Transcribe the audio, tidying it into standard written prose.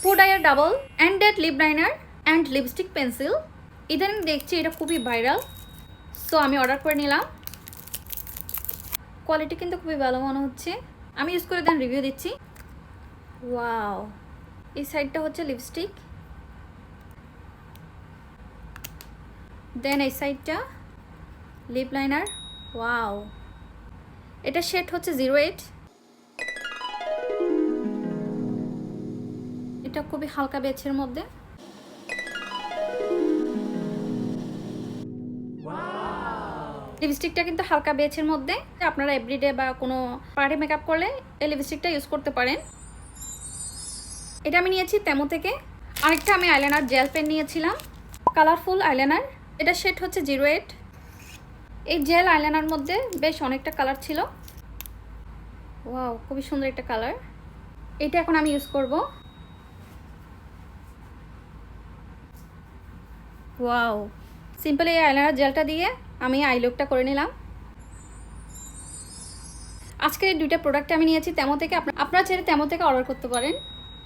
Food আয়ার double ended lip liner and lipstick pencil. ইদানিং দেখছি এটা খুবই ভাইরাল, সো আমি অর্ডার করে নিলাম। কোয়ালিটি কিন্তু খুবই ভালো মনে হচ্ছে। আমি ইউজ করে দেন রিভিউ দিচ্ছি। ওয়াও, এই সাইডটা হচ্ছে লিপস্টিক, দেন এই সাইডটা লিপ লাইনার। ওয়াও, এটা শেড হচ্ছে 08। এটা খুবই হালকা বেছের মধ্যে। লিপস্টিকটা কিন্তু হালকা বেছের মধ্যে, আপনারা এভরিডে বা কোনো পার্টি মেকআপ করলে এই লিপস্টিকটা ইউজ করতে পারেন। এটা আমি নিয়েছি তেমো থেকে। আরেকটা আমি আইলাইনার জেল পেন নিয়েছিলাম, কালারফুল আইলাইনার। এটা শেড হচ্ছে 08। এই জেল আইলাইনার মধ্যে বেশ অনেকটা কালার ছিল। ওয়াও, খুবই সুন্দর একটা কালার। এটা এখন আমি ইউজ করব। ওয়াও, সিম্পল এই আইলাইনার জেলটা দিয়ে আমি আই লুকটা করে নিলাম। আজকের এই দুইটা প্রোডাক্ট আমি নিয়েছি তেমো থেকে। আপনারা চাইলে তেমো থেকে অর্ডার করতে পারেন।